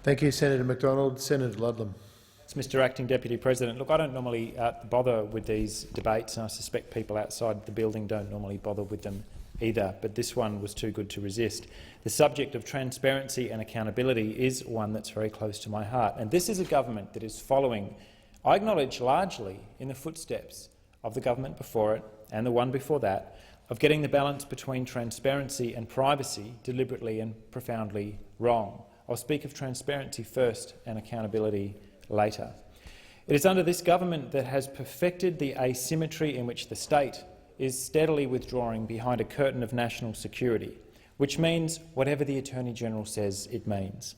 Thank you, Senator McDonald. Senator Ludlam. Mr Acting Deputy President, look, I don't normally bother with these debates, and I suspect people outside the building don't normally bother with them either, but this one was too good to resist. The subject of transparency and accountability is one that's very close to my heart, and this is a government that is following, I acknowledge largely, in the footsteps of the government before it and the one before that, of getting the balance between transparency and privacy deliberately and profoundly wrong. I'll speak of transparency first and accountability later. It is under this government that has perfected the asymmetry in which the state is steadily withdrawing behind a curtain of national security, which means whatever the Attorney-General says it means.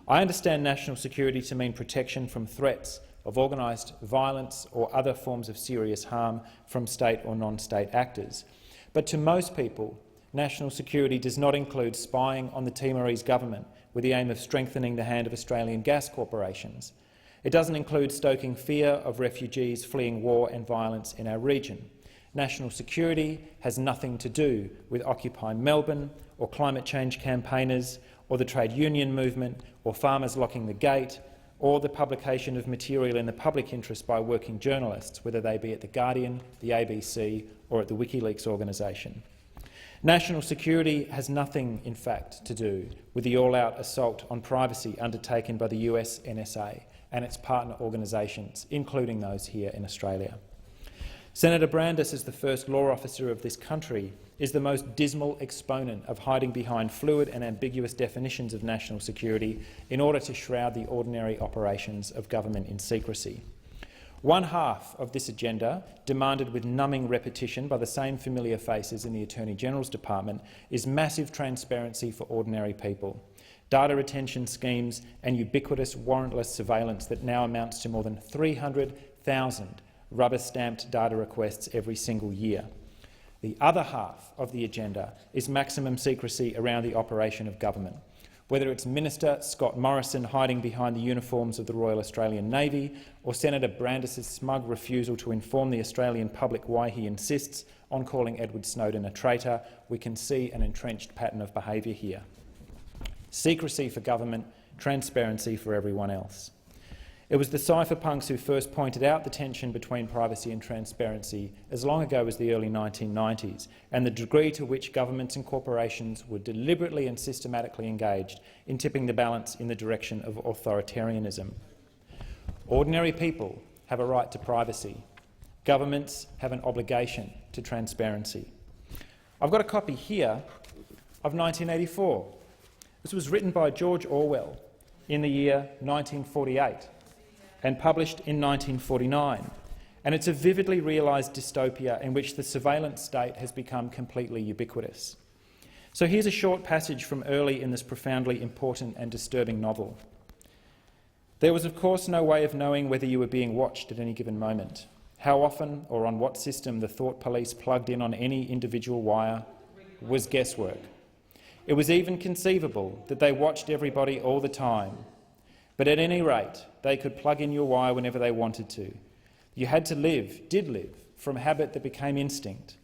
I understand national security to mean protection from threats of organised violence or other forms of serious harm from state or non-state actors. But to most people, national security does not include spying on the Timorese government with the aim of strengthening the hand of Australian gas corporations. It doesn't include stoking fear of refugees fleeing war and violence in our region. National security has nothing to do with Occupy Melbourne or climate change campaigners or the trade union movement or farmers locking the gate or the publication of material in the public interest by working journalists, whether they be at The Guardian, the ABC or at the WikiLeaks organisation. National security has nothing, in fact, to do with the all-out assault on privacy undertaken by the US NSA and its partner organisations, including those here in Australia. Senator Brandis, as the first law officer of this country, is the most dismal exponent of hiding behind fluid and ambiguous definitions of national security in order to shroud the ordinary operations of government in secrecy. One half of this agenda, demanded with numbing repetition by the same familiar faces in the Attorney-General's department, is massive transparency for ordinary people, data retention schemes and ubiquitous warrantless surveillance that now amounts to more than 300,000 rubber-stamped data requests every single year. The other half of the agenda is maximum secrecy around the operation of government, whether it's Minister Scott Morrison hiding behind the uniforms of the Royal Australian Navy or Senator Brandis's smug refusal to inform the Australian public why he insists on calling Edward Snowden a traitor. We can see an entrenched pattern of behaviour here. Secrecy for government, transparency for everyone else. It was the cypherpunks who first pointed out the tension between privacy and transparency as long ago as the early 1990s, and the degree to which governments and corporations were deliberately and systematically engaged in tipping the balance in the direction of authoritarianism. Ordinary people have a right to privacy. Governments have an obligation to transparency. I've got a copy here of 1984. This was written by George Orwell in the year 1948 and published in 1949, and it's a vividly realised dystopia in which the surveillance state has become completely ubiquitous. So here's a short passage from early in this profoundly important and disturbing novel. There was, of course, no way of knowing whether you were being watched at any given moment. How often or on what system the thought police plugged in on any individual wire was guesswork. It was even conceivable that they watched everybody all the time, but at any rate, they could plug in your wire whenever they wanted to. You had to did live, from habit that became instinct,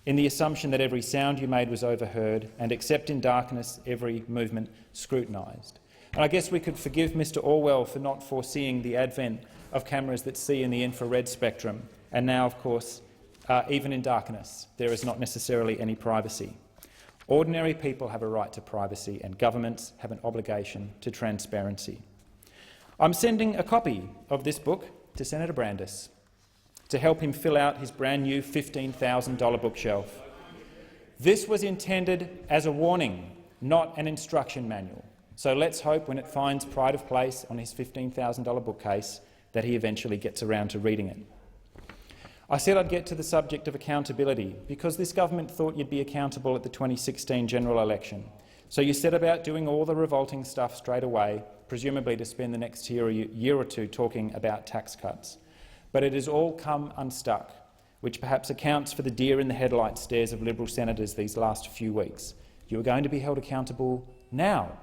in the assumption that every sound you made was overheard and, except in darkness, every movement scrutinised. And I guess we could forgive Mr Orwell for not foreseeing the advent of cameras that see in the infrared spectrum, and now, of course, even in darkness, there is not necessarily any privacy. Ordinary people have a right to privacy, and governments have an obligation to transparency. I'm sending a copy of this book to Senator Brandis to help him fill out his brand-new $15,000 bookshelf. This was intended as a warning, not an instruction manual. So let's hope when it finds pride of place on his $15,000 bookcase that he eventually gets around to reading it. I said I'd get to the subject of accountability because this government thought you'd be accountable at the 2016 general election. So you set about doing all the revolting stuff straight away, presumably to spend the next year or two talking about tax cuts. But it has all come unstuck, which perhaps accounts for the deer in the headlights stares of Liberal senators these last few weeks. You are going to be held accountable now,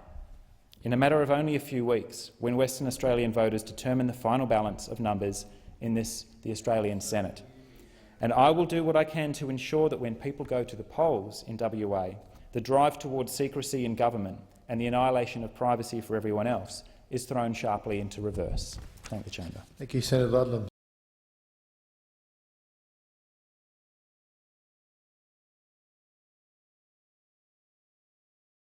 in a matter of only a few weeks, when Western Australian voters determine the final balance of numbers in the Australian Senate. And I will do what I can to ensure that when people go to the polls in WA, the drive towards secrecy in government and the annihilation of privacy for everyone else is thrown sharply into reverse. Thank the chamber. Thank you, Senator Ludlam.